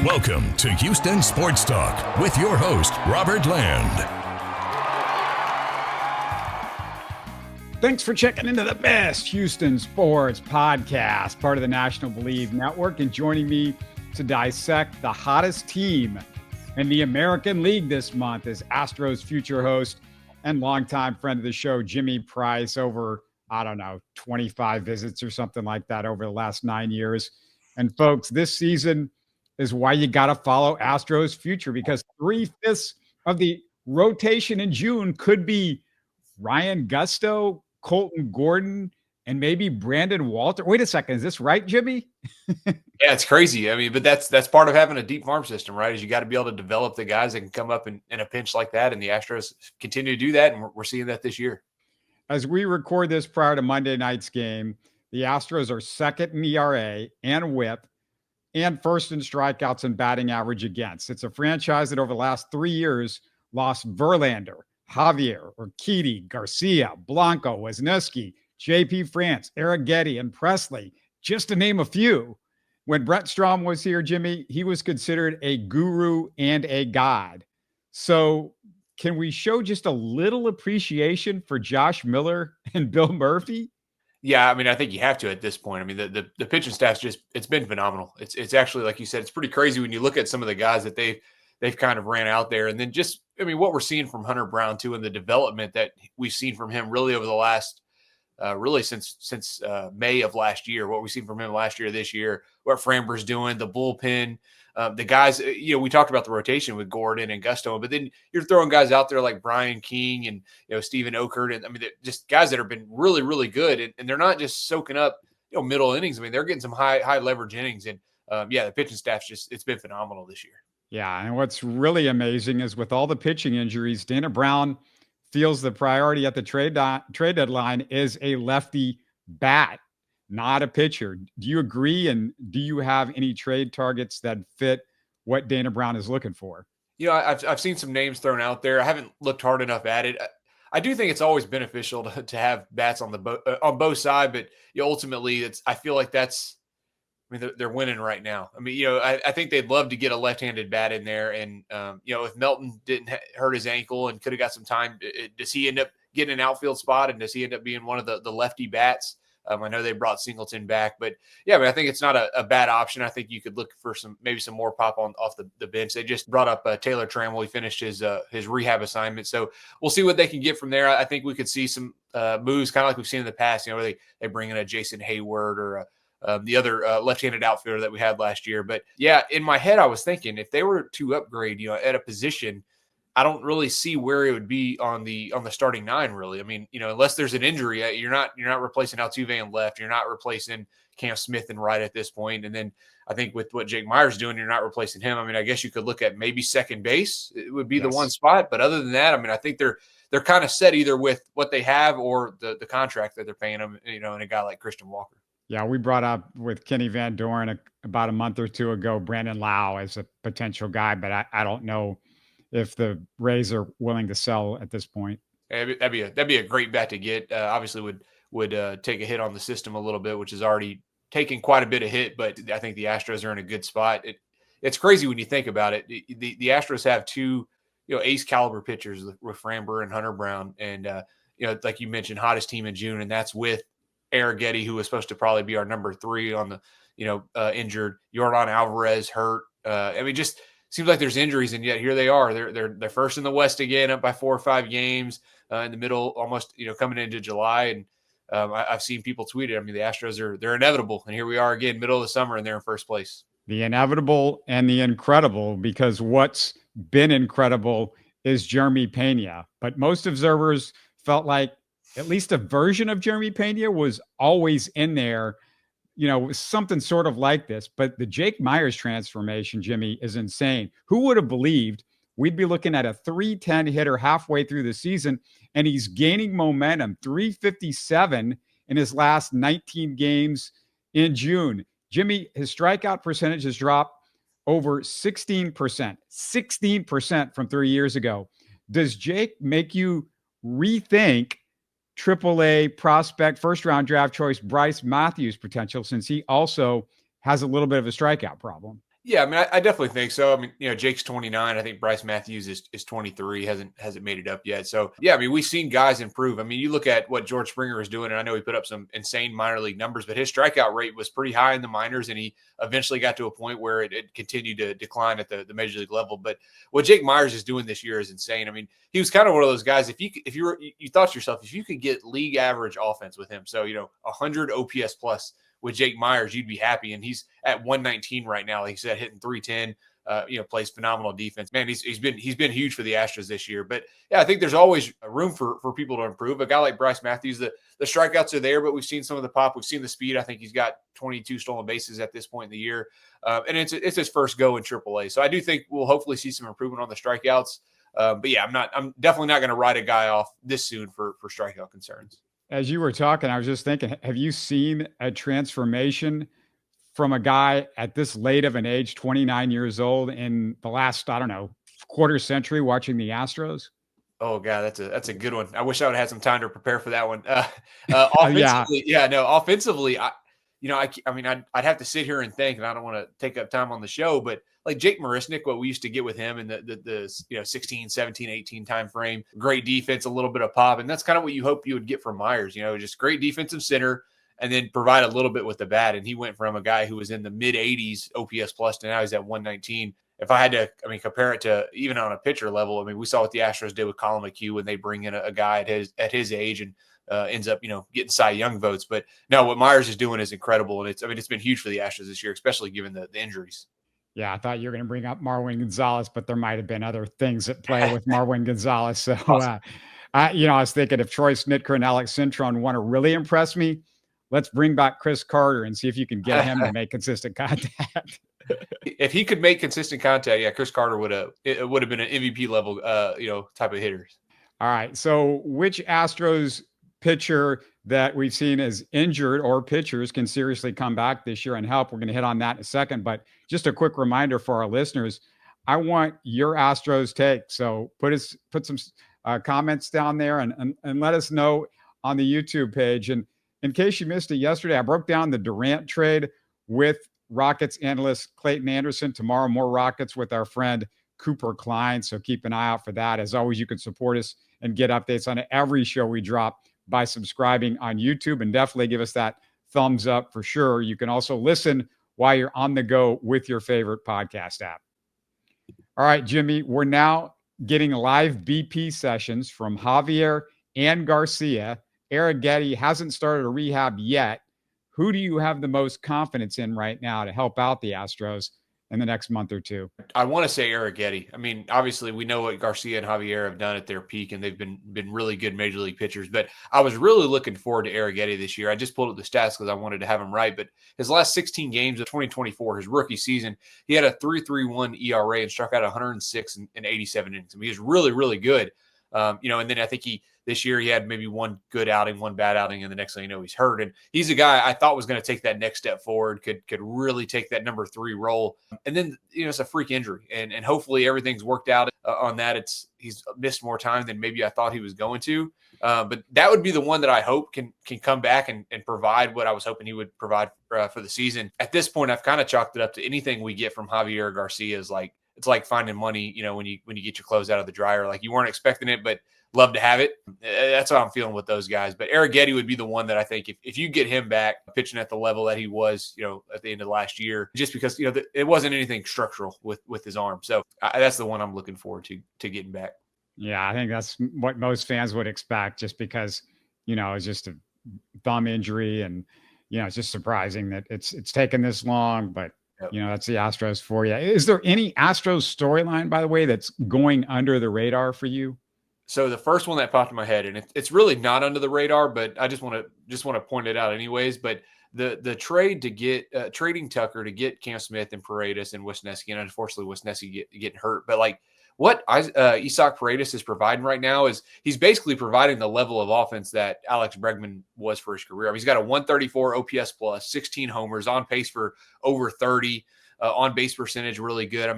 Welcome to Houston Sports Talk with your host, Robert Land. Thanks for checking into the best Houston sports podcast, part of the National Bleav Network, and joining me to dissect the hottest team in the American League this month is Astros future host and longtime friend of the show, Jimmy Price, over, 25 visits or something like that over the last 9 years. And folks, this season is why you got to follow Astros future, because 3/5 of the rotation in June could be Ryan Gusto, Colton Gordon, and maybe Brandon Walter. Wait a second. Is this right, Jimmy? Yeah, it's crazy. I mean, but that's part of having a deep farm system, right? Is you got to be able to develop the guys that can come up in a pinch like that. And the Astros continue to do that. And we're seeing that this year. As we record this prior to Monday night's game, the Astros are second in ERA and WHIP and first in strikeouts and batting average against. It's a franchise that over the last 3 years lost Verlander, Javier, Urquidy, Garcia, Blanco, Wisniewski, J.P. France, Arrighetti, and Presley, just to name a few. When Brett Strom was here, Jimmy, he was considered a guru and a god. So can we show just a little appreciation for Josh Miller and Bill Murphy? Yeah, I mean, I think you have to at this point. I mean, the pitching staff's it's been phenomenal. It's actually, like you said, it's pretty crazy when you look at some of the guys that they've kind of ran out there. And then just, I mean, what we're seeing from Hunter Brown too, and the development that we've seen from him really over the last, really since May of last year, what we've seen from him last year, this year, what Framber's doing, the bullpen, the guys, we talked about the rotation with Gordon and Gusto, but then you're throwing guys out there like Brian King and, Steven Okert. And I mean, just guys that have been really, really good. And they're not just soaking up, middle innings. I mean, they're getting some high leverage innings. And the pitching staff's it's been phenomenal this year. Yeah. And what's really amazing is with all the pitching injuries, Dana Brown feels the priority at the trade deadline is a lefty bat, not a pitcher. Do you agree? And do you have any trade targets that fit what Dana Brown is looking for? I've seen some names thrown out there. I haven't looked hard enough at it. I do think it's always beneficial to have bats on on both sides, but ultimately I feel like they're winning right now. I mean, I think they'd love to get a left-handed bat in there. And, if Melton didn't hurt his ankle and could have got some time, does he end up getting an outfield spot? And does he end up being one of the lefty bats? I know they brought Singleton back, but yeah, I think it's not a bad option. I think you could look for maybe some more pop off the bench. They just brought up Taylor Trammell. He finished his rehab assignment. So we'll see what they can get from there. I think we could see some moves kind of like we've seen in the past, where they bring in a Jason Hayward or the other left-handed outfielder that we had last year. But yeah, in my head, I was thinking if they were to upgrade, at a position, I don't really see where it would be on the starting nine, really. I mean, unless there's an injury, you're not replacing Altuve in left. You're not replacing Cam Smith in right at this point. And then I think with what Jake Meyers doing, you're not replacing him. I mean, I guess you could look at maybe second base. It would be the one spot. But other than that, I mean, I think they're kind of set either with what they have or the contract that they're paying them, and a guy like Christian Walker. Yeah, we brought up with Kenny Van Doren about a month or two ago, Brandon Lau as a potential guy, but I don't know if the Rays are willing to sell at this point. That'd be a great bet to get. Obviously would take a hit on the system a little bit, which is already taking quite a bit of hit, but I think the Astros are in a good spot. It's crazy when you think about it. The Astros have two, ace caliber pitchers with Framber and Hunter Brown. And, like you mentioned, hottest team in June, and that's with Arrighetti, who was supposed to probably be our number 3 on the, injured. Yordan Alvarez hurt. Just seems like there's injuries, and yet here they are. They're first in the West again, up by 4 or 5 games in the middle, almost coming into July. And I've seen people tweet it. I mean, the Astros they're inevitable, and here we are again, middle of the summer, and they're in first place. The inevitable and the incredible, because what's been incredible is Jeremy Pena. But most observers felt like at least a version of Jeremy Pena was always in there. Something sort of like this, but the Jake Meyers transformation, Jimmy, is insane. Who would have believed we'd be looking at a 310 hitter halfway through the season, and he's gaining momentum, 357 in his last 19 games in June. Jimmy, his strikeout percentage has dropped over 16% from 3 years ago. Does Jake make you rethink AAA prospect, first-round draft choice Brice Matthews potential, since he also has a little bit of a strikeout problem? Yeah, I mean, I definitely think so. I mean, Jake's 29. I think Brice Matthews is 23. Hasn't made it up yet. So yeah, I mean, we've seen guys improve. I mean, you look at what George Springer is doing, and I know he put up some insane minor league numbers, but his strikeout rate was pretty high in the minors, and he eventually got to a point where it continued to decline at the major league level. But what Jake Meyers is doing this year is insane. I mean, he was kind of one of those guys. If you thought to yourself, if you could get league average offense with him, so 100 OPS plus with Jake Meyers, you'd be happy. And he's at 119 right now. Like he said, hitting 310, plays phenomenal defense. Man, he's been huge for the Astros this year. But yeah, I think there's always room for people to improve. A guy like Brice Matthews, the strikeouts are there, but we've seen some of the pop. We've seen the speed. I think he's got 22 stolen bases at this point in the year. And it's his first go in AAA. So I do think we'll hopefully see some improvement on the strikeouts. But yeah, I'm definitely not going to write a guy off this soon for strikeout concerns. As you were talking, I was just thinking, have you seen a transformation from a guy at this late of an age, 29 years old, in the last, I don't know, quarter century watching the Astros? Oh God, that's a good one. I wish I would have had some time to prepare for that one. Offensively, offensively, I'd have to sit here and think, and I don't want to take up time on the show, but like Jake Marisnick, what we used to get with him in the 16, 17, 18 time frame, great defense, a little bit of pop. And that's kind of what you hope you would get from Meyers, just great defensive center and then provide a little bit with the bat. And he went from a guy who was in the mid 80s OPS plus to now he's at 119. If I had to, compare it to even on a pitcher level, we saw what the Astros did with Colin McHugh when they bring in a guy at his age and ends up, getting Cy Young votes. But no, what Meyers is doing is incredible. And it's been huge for the Astros this year, especially given the injuries. Yeah, I thought you were going to bring up Marwin Gonzalez, but there might have been other things at play with Marwin Gonzalez. So, I was thinking if Troy Snitker and Alex Cintron want to really impress me, let's bring back Chris Carter and see if you can get him to make consistent contact. If he could make consistent contact, yeah, Chris Carter would have been an MVP level, type of hitters. All right. So which Astros pitcher that we've seen as injured or pitchers can seriously come back this year and help? We're going to hit on that in a second, but just a quick reminder for our listeners, I want your Astros take. So put some comments down there and let us know on the YouTube page. And in case you missed it yesterday, I broke down the Durant trade with Rockets analyst Clayton Anderson. Tomorrow, more Rockets with our friend Cooper Klein. So keep an eye out for that. As always, you can support us and get updates on every show we drop by subscribing on YouTube, and definitely give us that thumbs up for sure. You can also listen while you're on the go with your favorite podcast app. All right, Jimmy, we're now getting live BP sessions from Javier and Garcia. Arrighetti hasn't started a rehab yet. Who do you have the most confidence in right now to help out the Astros in the next month or two? I want to say Arrighetti. Obviously we know what Garcia and Javier have done at their peak, and they've been really good major league pitchers, but I was really looking forward to Arrighetti this year. I just pulled up the stats because I wanted to have him right, but his last 16 games of 2024, his rookie season, he had a 3.31 ERA and struck out 106 and 87 innings. He was really, really good. And then I think this year he had maybe one good outing, one bad outing, and the next thing you know, he's hurt. And he's a guy I thought was going to take that next step forward, could really take that number 3 role. And then, it's a freak injury, and hopefully everything's worked out on that. He's missed more time than maybe I thought he was going to. But that would be the one that I hope can come back and provide what I was hoping he would provide for the season. At this point, I've kind of chalked it up to anything we get from Javier Garcia is like, it's like finding money, when you get your clothes out of the dryer. Like you weren't expecting it, but love to have it. That's how I'm feeling with those guys. But Arrighetti would be the one that I think if you get him back pitching at the level that he was, at the end of last year, just because, it wasn't anything structural with his arm. So that's the one I'm looking forward to getting back. Yeah, I think that's what most fans would expect, just because, it's just a thumb injury, and, it's just surprising that it's taken this long, but that's the Astros for you. Is there any Astros storyline, by the way, that's going under the radar for you? So the first one that popped in my head, and it's really not under the radar, but I just want to point it out anyways. But the trade to get trading Tucker to get Cam Smith and Paredes and Wisniewski, and unfortunately Wisniewski getting hurt. But like what Isaac Paredes is providing right now is he's basically providing the level of offense that Alex Bregman was for his career. He's got a 134 OPS plus, 16 homers, on pace for over 30, on base percentage really good.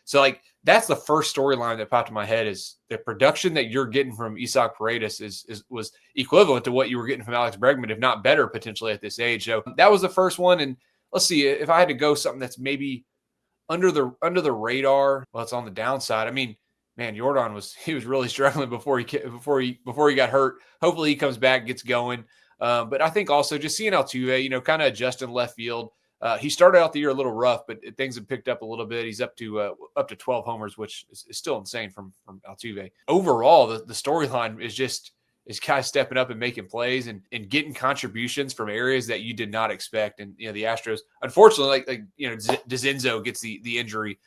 So like that's the first storyline that popped in my head is the production that you're getting from Isaac Paredes was equivalent to what you were getting from Alex Bregman, if not better potentially at this age. So that was the first one. And let's see if I had to go something that's maybe under the radar. Well, it's on the downside. I mean, man, Jordan was really struggling before he got hurt. Hopefully he comes back, gets going. But I think also just seeing Altuve, kind of adjusting left field. He started out the year a little rough, but things have picked up a little bit. He's up to 12 homers, which is still insane from Altuve. Overall, the storyline is guys stepping up and making plays and getting contributions from areas that you did not expect. And the Astros, unfortunately, DeCinzo gets the injury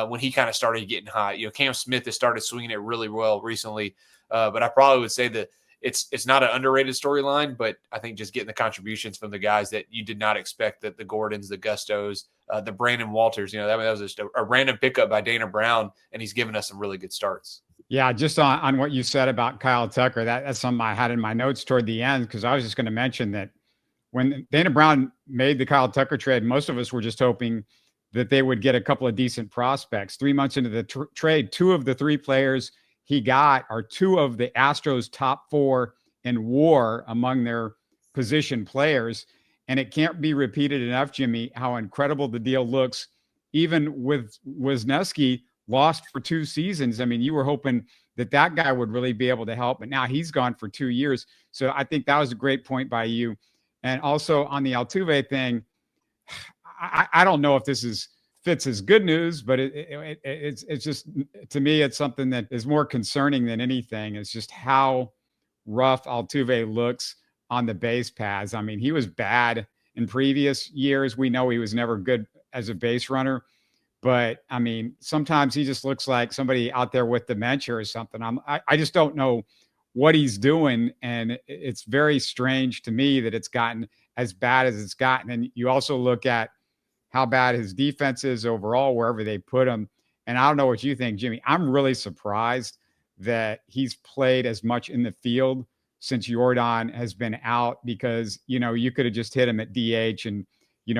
when he kind of started getting hot. Cam Smith has started swinging it really well recently, but I probably would say that it's not an underrated storyline, but I think just getting the contributions from the guys that you did not expect, that the Gordons, the Gustos, the Brandon Walters, that was just a random pickup by Dana Brown, and he's given us some really good starts. Yeah, just on what you said about Kyle Tucker, that's something I had in my notes toward the end, because I was just going to mention that when Dana Brown made the Kyle Tucker trade, most of us were just hoping that they would get a couple of decent prospects. 3 months into the trade, 2 of the 3 players he got are 2 of the Astros' top 4 in WAR among their position players. And it can't be repeated enough, Jimmy, how incredible the deal looks, even with Wisniewski lost for 2 seasons. I mean, you were hoping that guy would really be able to help, but now he's gone for 2 years. So I think that was a great point by you. And also on the Altuve thing, I don't know if this fits as good news, but it's just, to me, it's something that is more concerning than anything. It's just how rough Altuve looks on the base paths. I mean, he was bad in previous years. We know he was never good as a base runner, but I mean, sometimes he just looks like somebody out there with dementia or something. I just don't know what he's doing. And it's very strange to me that it's gotten as bad as it's gotten. And you also look at how bad his defense is overall, wherever they put him. And I don't know what you think, Jimmy. I'm really surprised that he's played as much in the field since Jordan has been out, because, you could have just hit him at DH and,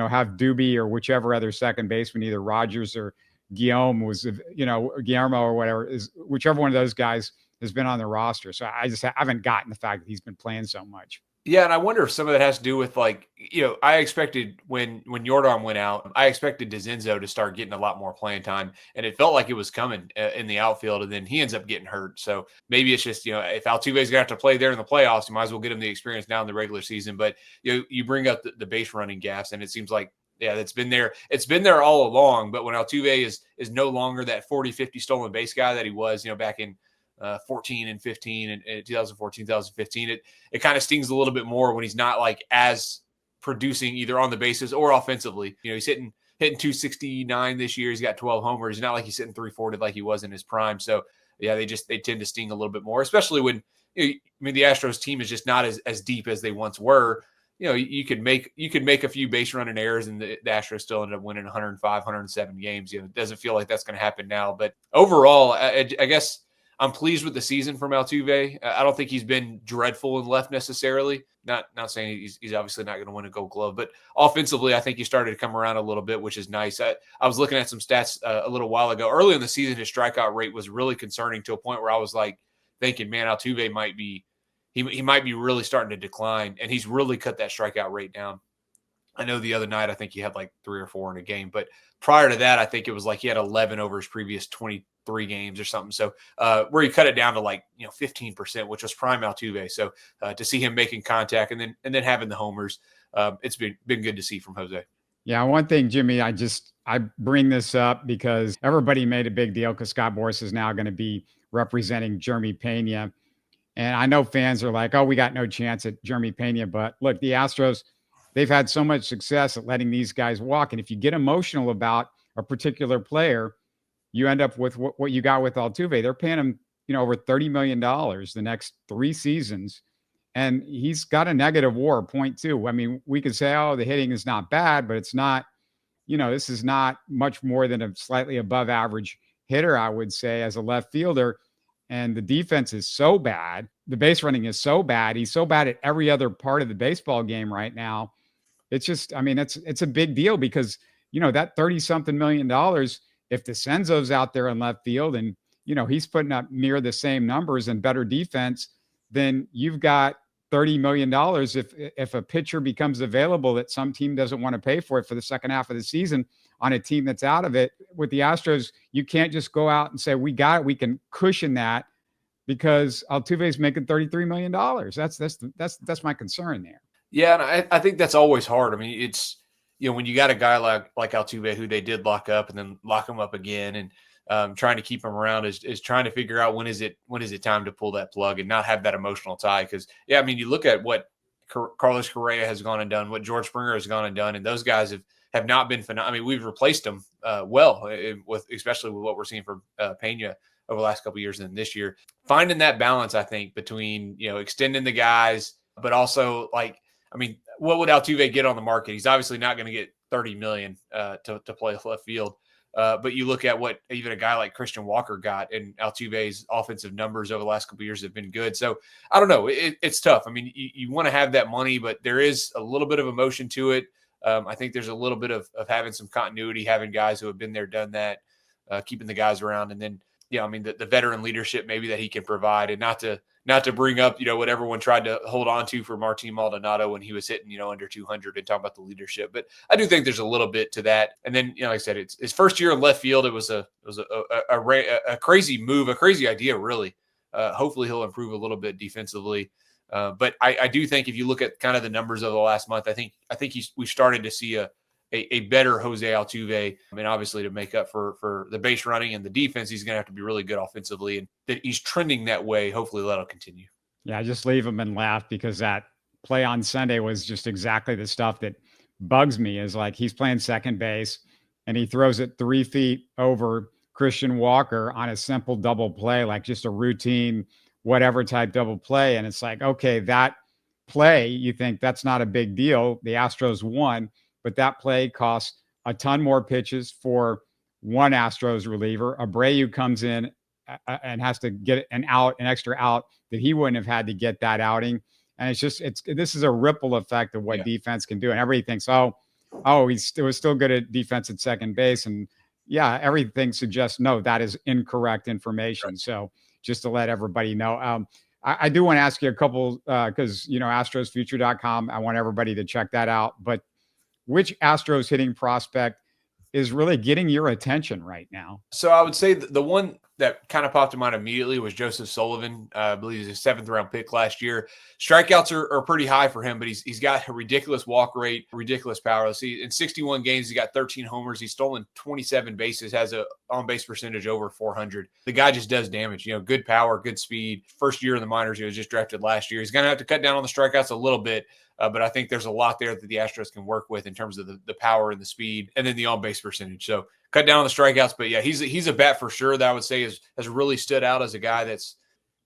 have Doobie or whichever other second baseman, either Rogers or Guillermo or whatever, whichever one of those guys has been on the roster. So I haven't gotten the fact that he's been playing so much. Yeah, and I wonder if some of that has to do with, I expected when Jordan went out, I expected DeCinzo to start getting a lot more playing time, and it felt like it was coming in the outfield, and then he ends up getting hurt. So maybe it's just, if Altuve's going to have to play there in the playoffs, you might as well get him the experience now in the regular season. But you bring up the base running gaps, and it seems like, that's been there. It's been there all along. But when Altuve is no longer that 40-50 stolen base guy that he was, back in 14 and 15 and 2014, 2015, it kind of stings a little bit more when he's not as producing either on the bases or offensively. He's hitting 269 this year. He's got 12 homers. He's not like he's hitting 340 like he was in his prime. So yeah, they tend to sting a little bit more, especially when, the Astros team is just not as deep as they once were. You could make a few base running errors, and the Astros still ended up winning 105, 107 games. It doesn't feel like that's going to happen now, but overall, I guess I'm pleased with the season from Altuve. I don't think he's been dreadful in left necessarily. Not saying he's obviously not going to win a Gold Glove, but offensively, I think he started to come around a little bit, which is nice. I was looking at some stats a little while ago. Early in the season, his strikeout rate was really concerning, to a point where I was thinking, man, Altuve might be really starting to decline, and he's really cut that strikeout rate down. I know the other night, I think he had 3 or 4 in a game, but prior to that, I think it was he had 11 over his previous 23 games or something. So where he cut it down to 15%, which was prime Altuve. So to see him making contact and then having the homers, it's been good to see from Jose. Yeah, one thing, Jimmy, I bring this up because everybody made a big deal because Scott Boras is now going to be representing Jeremy Pena. And I know fans are like, oh, we got no chance at Jeremy Pena. But look, the Astros, they've had so much success at letting these guys walk. And if you get emotional about a particular player, you end up with what you got with Altuve. They're paying him, over $30 million the next 3 seasons. And he's got a negative WAR, 0.2. I mean, we could say, oh, the hitting is not bad, but it's not, this is not much more than a slightly above average hitter, I would say, as a left fielder. And the defense is so bad. The base running is so bad. He's so bad at every other part of the baseball game right now. It's just, it's a big deal because, that 30-something million dollars, if DeCinzo's out there in left field and, he's putting up near the same numbers and better defense, then you've got $30 million if a pitcher becomes available that some team doesn't want to pay for it for the second half of the season on a team that's out of it. With the Astros, you can't just go out and say, we got it. We can cushion that because Altuve is making $33 million. That's my concern there. Yeah, and I think that's always hard. I mean, it's, when you got a guy like Altuve who they did lock up and then lock him up again, and trying to keep him around is trying to figure out when is it time to pull that plug and not have that emotional tie. Because I mean, you look at what Carlos Correa has gone and done, what George Springer has gone and done, and those guys have not been phenomenal. I mean, we've replaced them especially with what we're seeing from Pena over the last couple of years and this year. Finding that balance, I think, between extending the guys, but also what would Altuve get on the market? He's obviously not going to get $30 million to play left field. But you look at what even a guy like Christian Walker got, and Altuve's offensive numbers over the last couple of years have been good. So I don't know. It's tough. I mean, you want to have that money, but there is a little bit of emotion to it. I think there's a little bit of having some continuity, having guys who have been there, done that, keeping the guys around. And then, the veteran leadership maybe that he can provide, and not to bring up, what everyone tried to hold on to for Martin Maldonado when he was hitting, under 200 and talking about the leadership. But I do think there's a little bit to that. And then, like I said, it's his first year in left field. It was a crazy move, a crazy idea, really. Hopefully he'll improve a little bit defensively. But I do think if you look at kind of the numbers of the last month, I think we've started to see a better Jose Altuve. I mean, obviously to make up for the base running and the defense, he's going to have to be really good offensively, and that he's trending that way. Hopefully that'll continue. Yeah, just leave him and laugh, because that play on Sunday was just exactly the stuff that bugs me. Is like, he's playing second base and he throws it 3 feet over Christian Walker on a simple double play, like just a routine, whatever type double play. And it's like, okay, that play, you think that's not a big deal. The Astros won. But that play costs a ton more pitches for one Astros reliever. Abreu comes in and has to get an extra out that he wouldn't have had to get that outing. And this is a ripple effect of what defense can do. And everybody thinks, it was still good at defense at second base. And everything suggests, no, that is incorrect information. Right. So just to let everybody know, I do want to ask you a couple, because, astrosfuture.com, I want everybody to check that out. But which Astros hitting prospect is really getting your attention right now? So I would say the one that kind of popped to mind immediately was Joseph Sullivan. I believe he's a 7th round pick last year. Strikeouts are pretty high for him, but he's got a ridiculous walk rate, ridiculous power. Let's see, in 61 games, he's got 13 homers. He's stolen 27 bases, has a on-base percentage over 400. The guy just does damage, good power, good speed. First year in the minors, he was just drafted last year. He's going to have to cut down on the strikeouts a little bit, but I think there's a lot there that the Astros can work with in terms of the power and the speed, and then the on-base percentage. So cut down on the strikeouts, but he's a bat for sure that I would say has really stood out as a guy that's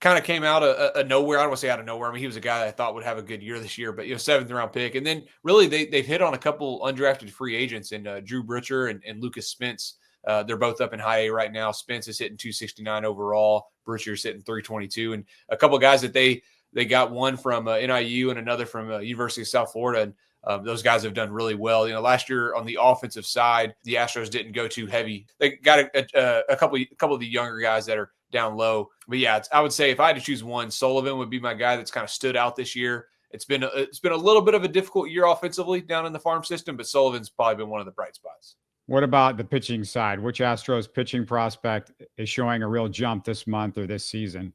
kind of came out of nowhere. I don't want to say out of nowhere. I mean, he was a guy that I thought would have a good year this year, but 7th round pick. And then really they've hit on a couple undrafted free agents in Drew Britcher and Lucas Spence. They're both up in high A right now. Spence is hitting 269 overall. Britcher's hitting 322. And a couple of guys that they got, one from NIU and another from University of South Florida. And those guys have done really well. Last year on the offensive side, the Astros didn't go too heavy. They got a couple of the younger guys that are down low. But I would say if I had to choose one, Sullivan would be my guy that's kind of stood out this year. It's been a little bit of a difficult year offensively down in the farm system, but Sullivan's probably been one of the bright spots. What about the pitching side? Which Astros pitching prospect is showing a real jump this month or this season?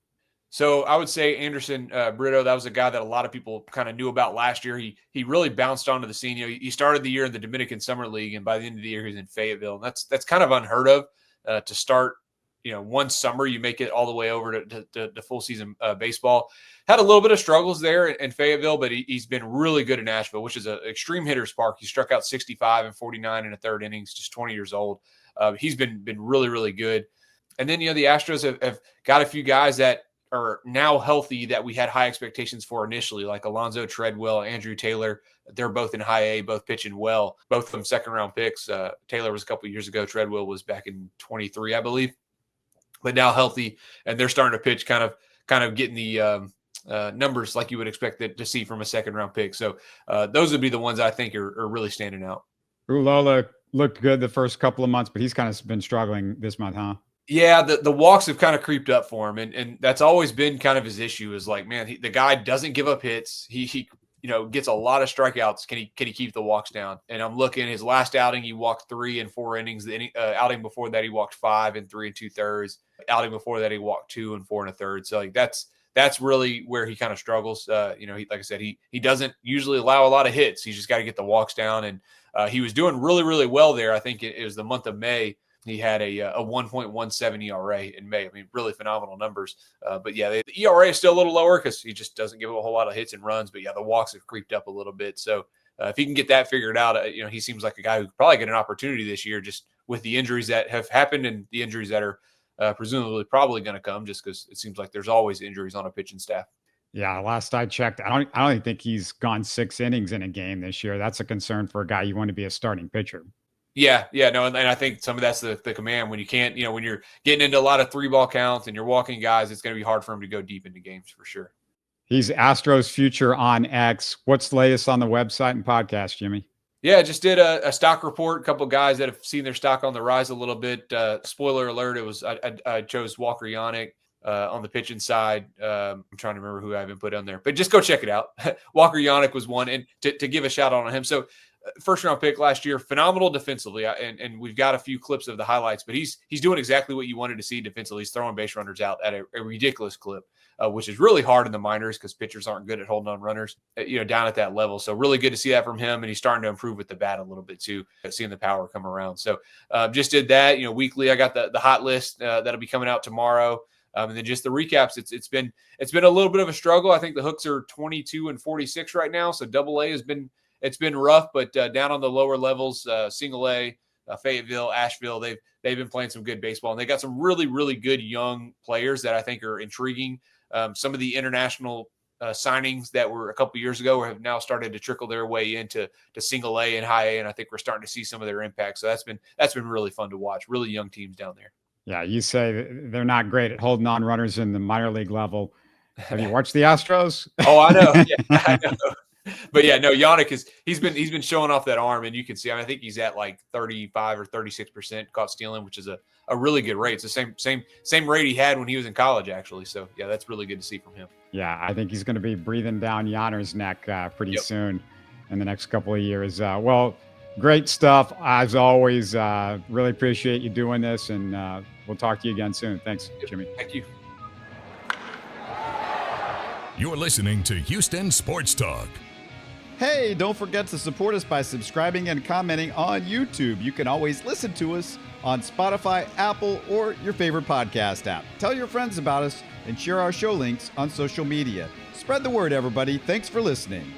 So I would say Anderson Brito. That was a guy that a lot of people kind of knew about last year. He really bounced onto the scene. He started the year in the Dominican Summer League, and by the end of the year, he's in Fayetteville. And that's kind of unheard of to start. One summer you make it all the way over to full season baseball. Had a little bit of struggles there in Fayetteville, but he's been really good in Nashville, which is an extreme hitter's park. He struck out 65 and 49 in the third innings, just 20 years old. He's been really, really good. And then, the Astros have got a few guys that are now healthy that we had high expectations for initially, like Alonzo Treadwell, Andrew Taylor. They're both in high A, both pitching well, both of them 2nd round picks. Taylor was a couple years ago. Treadwell was back in 23, I believe, but now healthy, and they're starting to pitch kind of getting the numbers like you would expect to see from a 2nd round pick. So those would be the ones I think are really standing out. Ulola looked good the first couple of months, but he's kind of been struggling this month, huh? Yeah, the walks have kind of creeped up for him, and that's always been kind of his issue. Is like, man, the guy doesn't give up hits. He gets a lot of strikeouts. Can he keep the walks down? And I'm looking, his last outing, he walked 3 in 4 innings. The outing before that, he walked 5 in 3 2/3. Outing before that, he walked 2 in 4 1/3. So like that's really where he kind of struggles. He, like I said, he doesn't usually allow a lot of hits. He's just got to get the walks down. And he was doing really, really well there. I think it was the month of May. He had a 1.17 ERA in May. I mean, really phenomenal numbers. But yeah, the ERA is still a little lower because he just doesn't give a whole lot of hits and runs. But yeah, the walks have creeped up a little bit. So if he can get that figured out, he seems like a guy who could probably get an opportunity this year, just with the injuries that have happened and the injuries that are presumably probably going to come, just because it seems like there's always injuries on a pitching staff. Yeah, last I checked, I don't even think he's gone 6 innings in a game this year. That's a concern for a guy you want to be a starting pitcher. Yeah, no, and I think some of that's the command. When you can't, when you're getting into a lot of 3-ball counts and you're walking guys, it's going to be hard for him to go deep into games for sure. He's Astros Future on X. What's the latest on the website and podcast, Jimmy? Yeah, just did a stock report. A couple of guys that have seen their stock on the rise a little bit. Spoiler alert: I chose Walker Yanick on the pitching side. I'm trying to remember who I haven't put on there, but just go check it out. Walker Yanick was one, and to give a shout out on him. So. First round pick last year, phenomenal defensively, and we've got a few clips of the highlights. But he's doing exactly what you wanted to see defensively. He's throwing base runners out at a ridiculous clip, which is really hard in the minors because pitchers aren't good at holding on runners, down at that level. So really good to see that from him, and he's starting to improve with the bat a little bit too, seeing the power come around. So just did that. Weekly, I got the hot list that'll be coming out tomorrow. And then just the recaps. It's been a little bit of a struggle. I think the Hooks are 22 and 46 right now. So Double-A has been. It's been rough, but down on the lower levels, Single A, Fayetteville, Asheville, they've been playing some good baseball, and they got some really, really good young players that I think are intriguing. Some of the international signings that were a couple years ago have now started to trickle their way into Single A and High A, and I think we're starting to see some of their impact. So that's been really fun to watch. Really young teams down there. Yeah, you say they're not great at holding on runners in the minor league level. Have you watched the Astros? Oh, I know. Yeah, I know. But yeah, no, Yanick he's been showing off that arm, and you can see. I think he's at like 35 or 36% caught stealing, which is a really good rate. It's the same rate he had when he was in college, actually. So yeah, that's really good to see from him. Yeah, I think he's going to be breathing down Yanner's neck pretty soon in the next couple of years. Well, great stuff as always. Really appreciate you doing this, and we'll talk to you again soon. Thanks, Jimmy. Thank you. You're listening to Houston Sports Talk. Hey, don't forget to support us by subscribing and commenting on YouTube. You can always listen to us on Spotify, Apple, or your favorite podcast app. Tell your friends about us and share our show links on social media. Spread the word, everybody. Thanks for listening.